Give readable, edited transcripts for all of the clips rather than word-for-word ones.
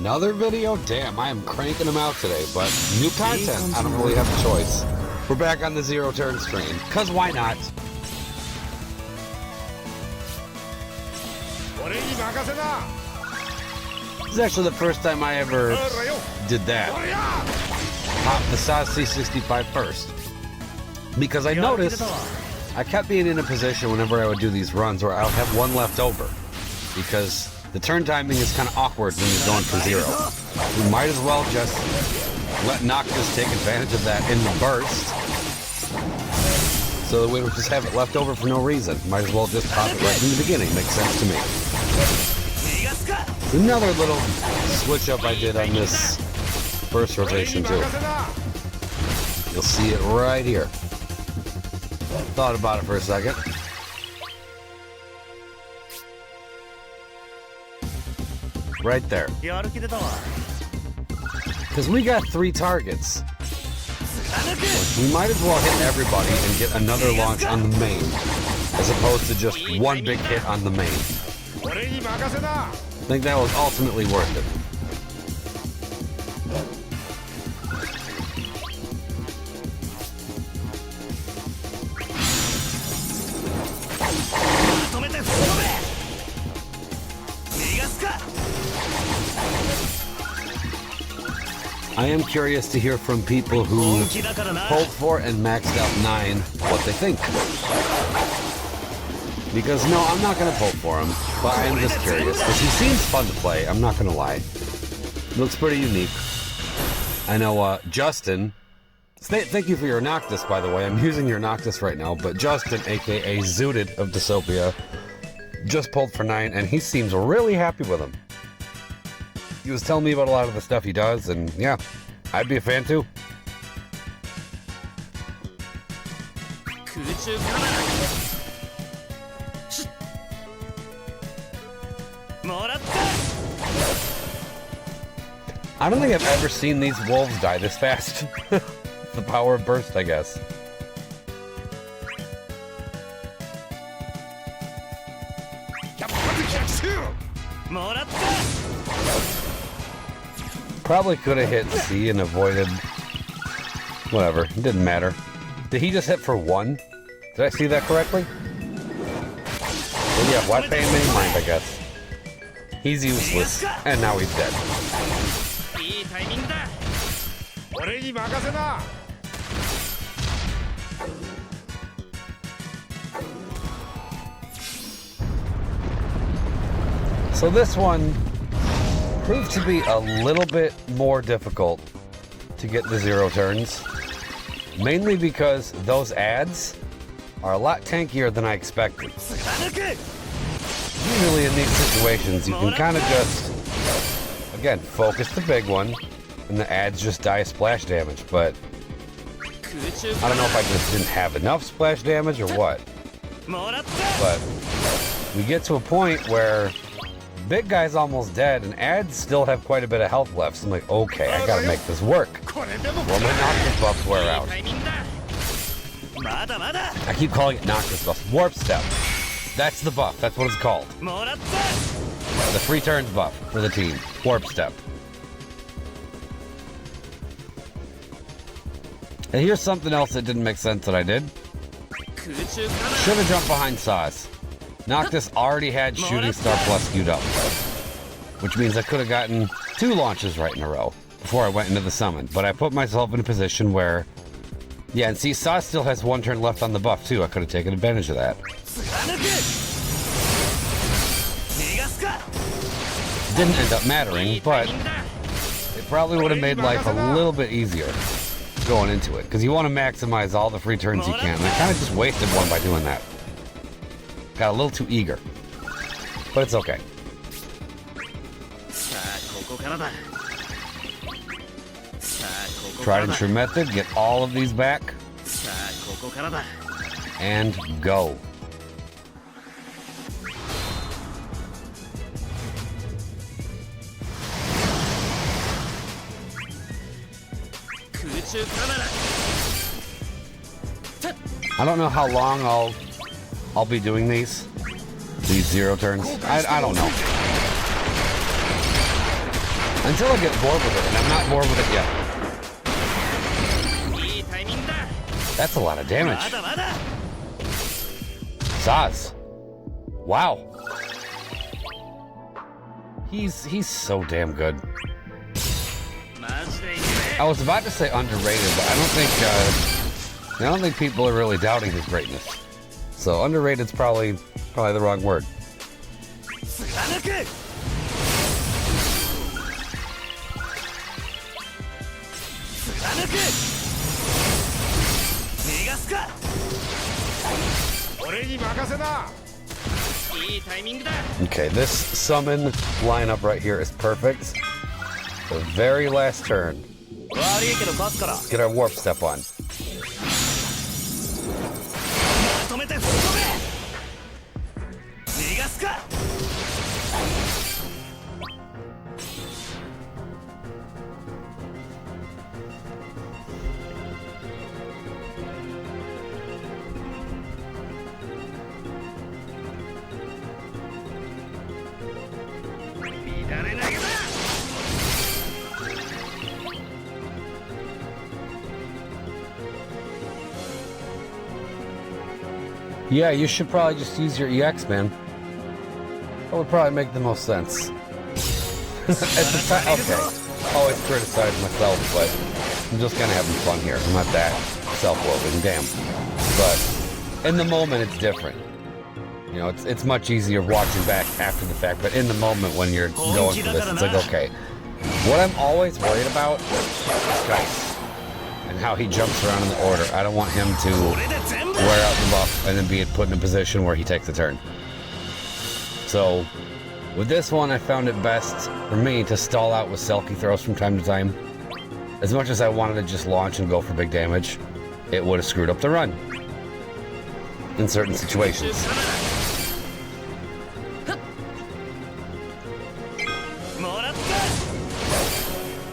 Another video? Damn, I am cranking them out today, but new content, I don't really have a choice. We're back on the zero turns train, cause why not? This is actually the first time I ever did that. Pop the Sazh C65 first. Because I noticed I kept being in a position whenever I would do these runs where I would have one left over. Because the turn timing is kind of awkward when you're going for zero. We might as well just let Noctis take advantage of that in the burst. So that we would just have it left over for no reason. Might as well just pop it right in the beginning. Makes sense to me. Another little switch up I did on this burst rotation too. You'll see it right here. Thought about it for a second. Right there. Because we got 3 targets. We might as well hit everybody and get another launch on the main, as opposed to just one big hit on the main. I think that was ultimately worth it. I am curious to hear from people who pulled for and maxed out 9 what they think. Because no, I'm not going to pull for him, but I am just curious, because he seems fun to play, I'm not going to lie. Looks pretty unique. I know, Justin, thank you for your Noctis, by the way. I'm using your Noctis right now, but Justin, aka Zooted of Dystopia, just pulled for 9, and he seems really happy with him. He was telling me about a lot of the stuff he does, and yeah, I'd be a fan too. I don't think I've ever seen these wolves die this fast. The power of burst, I guess. Probably could have hit C and avoided... Whatever, it didn't matter. Did he just hit for 1? Did I see that correctly? Well, yeah, why pay him any mind, I guess. He's useless, and now he's dead. So this one proved to be a little bit more difficult to get the zero turns, mainly because those ads are a lot tankier than I expected. Usually in these situations you can kind of just, again, focus the big one and the ads just die splash damage, but I don't know if I just didn't have enough splash damage or what. But we get to a point where big guy's almost dead, and ads still have quite a bit of health left. So I'm like, okay, I gotta make this work. Well, my Noctis buffs wear out. I keep calling it Noctis buff. Warp Step. That's the buff. That's what it's called. The 3 turns buff for the team. Warp Step. And here's something else that didn't make sense that I did. Should have jumped behind Sazh. Noctis already had Shooting Star Plus queued up, which means I could have gotten 2 launches right in a row before I went into the summon. But I put myself in a position where, yeah, and see, Sazh still has 1 turn left on the buff too. I could have taken advantage of that. Didn't end up mattering, but it probably would have made life a little bit easier going into it, because you want to maximize all the free turns you can. And I kind of just wasted 1 by doing that. Got a little too eager, but it's okay. Tried and true method, get all of these back, and go. I don't know how long I'll be doing these zero turns. I don't know. Until I get bored with it, and I'm not bored with it yet. That's a lot of damage. Sazh. Wow. He's so damn good. I was about to say underrated, but I don't think people are really doubting his greatness. So underrated's probably the wrong word. Okay, this summon lineup right here is perfect. The very last turn. Get our warp step on. Yeah, you should probably just use your EX, man. That would probably make the most sense. At the time, okay. Always criticize myself, but I'm just kind of having fun here. I'm not that self-loathing, damn. But in the moment, it's different. You know, it's much easier watching back after the fact, but in the moment when you're going through this, it's like, okay. What I'm always worried about is Keiss and how he jumps around in the order. I don't want him to wear out the buff and then be put in a position where he takes a turn. So with this one, I found it best for me to stall out with Selkie throws from time to time. As much as I wanted to just launch and go for big damage, it would have screwed up the run in certain situations.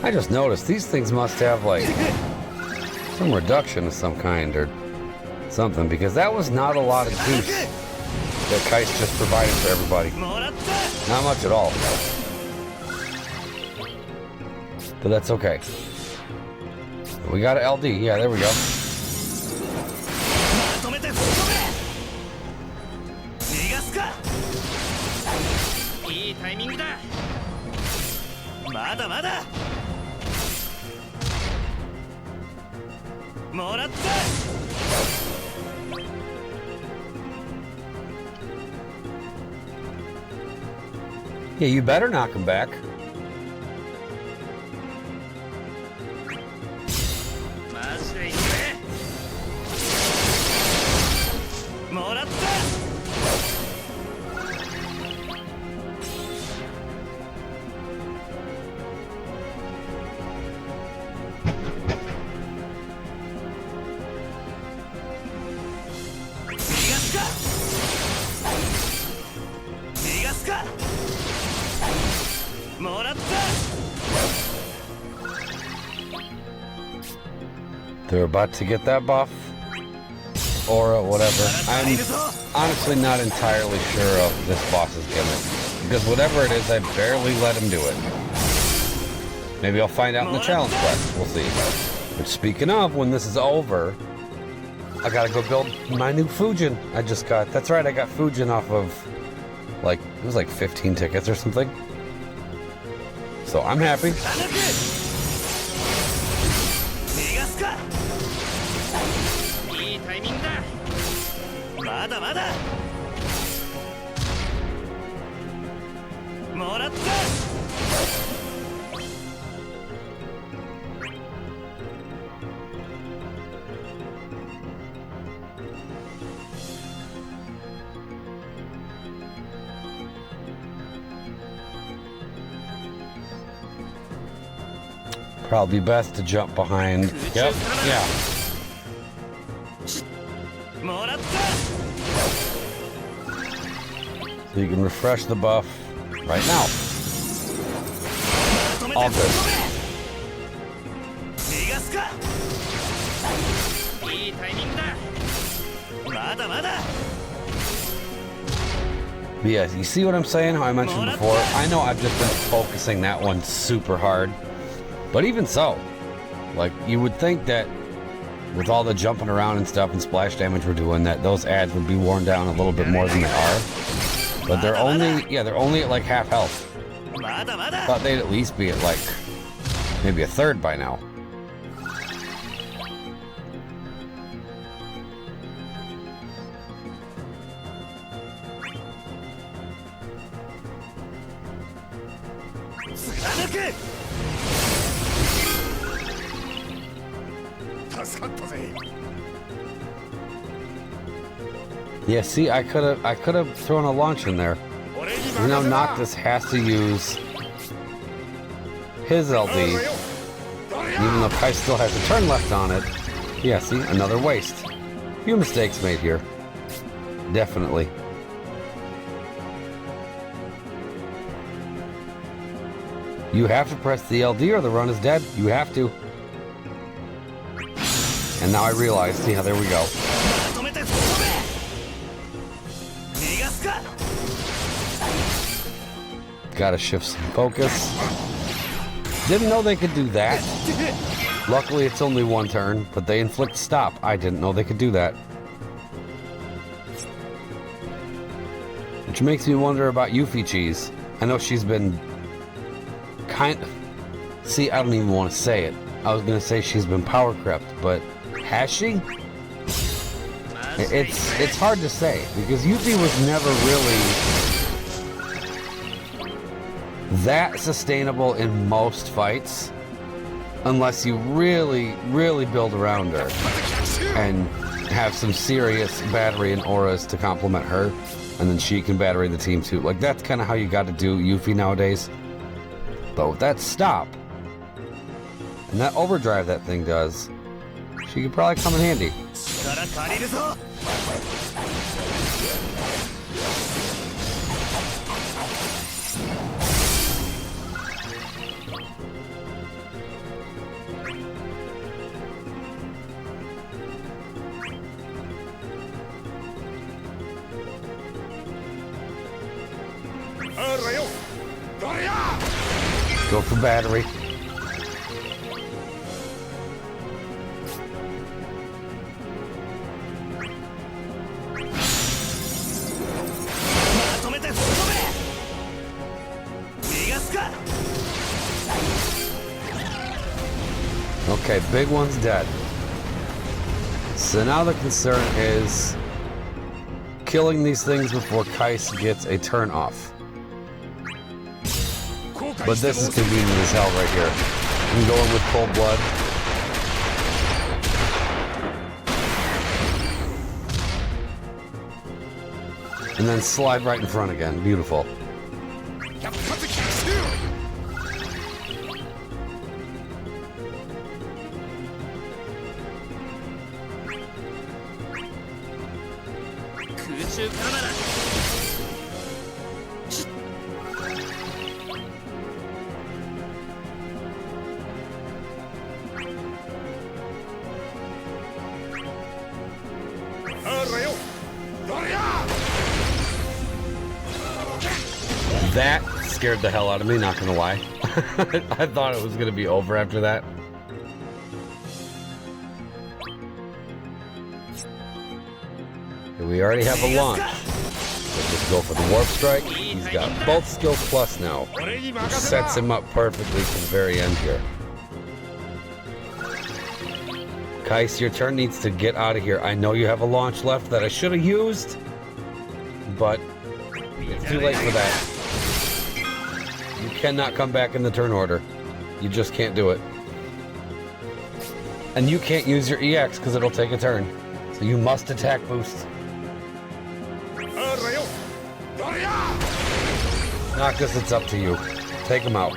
I just noticed these things must have like some reduction of some kind or something, because that was not a lot of juice that Keiss just provided for everybody. Not much at all. But that's okay. We got an LD. Yeah, there we go. Yeah, you better knock him back. They're about to get that buff, or whatever. I'm honestly not entirely sure of this boss's gimmick, because whatever it is, I barely let him do it. Maybe I'll find out in the challenge quest. We'll see. But speaking of, when this is over, I gotta go build my new Fujin. I just got. That's right, I got Fujin off of like it was like 15 tickets or something. So I'm happy. Probably best to jump behind. Yep, yeah. So you can refresh the buff right now. All good. But yeah, you see what I'm saying? How I mentioned before? I know I've just been focusing that one super hard. But even so, like, you would think that with all the jumping around and stuff and splash damage we're doing, that those ads would be worn down a little bit more than they are. But they're only at like half health. Thought they'd at least be at like maybe a third by now. Yeah, see, I could have thrown a launch in there. You know, Noctis has to use his LD, even though Keiss still has a turn left on it. Yeah, see, another waste. A few mistakes made here. Definitely. You have to press the LD or the run is dead. You have to. And now I realize, yeah, there we go. Gotta shift some focus. Didn't know they could do that. Luckily, it's only one turn, but they inflict stop. I didn't know they could do that. Which makes me wonder about Yuffie Cheese. I know she's been kind of... See, I don't even want to say it. I was gonna say she's been power crept, but has she? It's hard to say, because Yuffie was never really that sustainable in most fights, unless you really, really build around her and have some serious battery and auras to complement her, and then she can battery the team too. Like, that's kind of how you got to do Yuffie nowadays. But with that stop and that overdrive that thing does, she could probably come in handy. Go for battery. Okay, big one's dead. So now the concern is killing these things before Keiss gets a turn off. But this is convenient as hell right here. I'm going with cold blood. And then slide right in front again. Beautiful. That scared the hell out of me, not gonna lie. I thought it was gonna be over after that. We already have a launch. Let's just go for the warp strike. He's got both skills plus now, which sets him up perfectly for the very end here. Keiss, your turn needs to get out of here. I know you have a launch left that I should have used, but it's too late for that. You cannot come back in the turn order. You just can't do it. And you can't use your EX because it'll take a turn. So you must attack boost. Noctis, it's up to you. Take him out.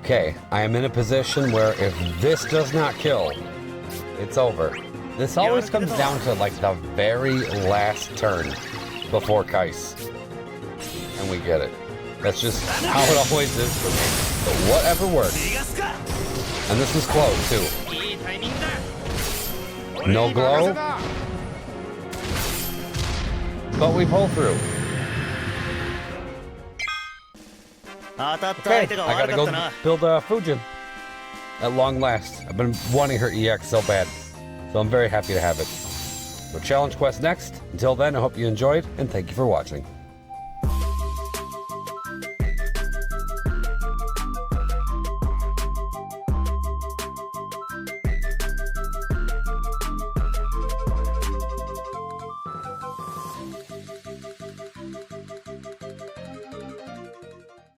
Okay, I am in a position where if this does not kill, it's over. This always comes down to like the very last turn before Keiss. And we get it. That's just how it always is for me. But whatever works. And this was close too. No glow. But we pull through. Okay, I gotta go build a Fujin. At long last. I've been wanting her EX so bad. So I'm very happy to have it. So challenge quest next. Until then, I hope you enjoyed, and thank you for watching.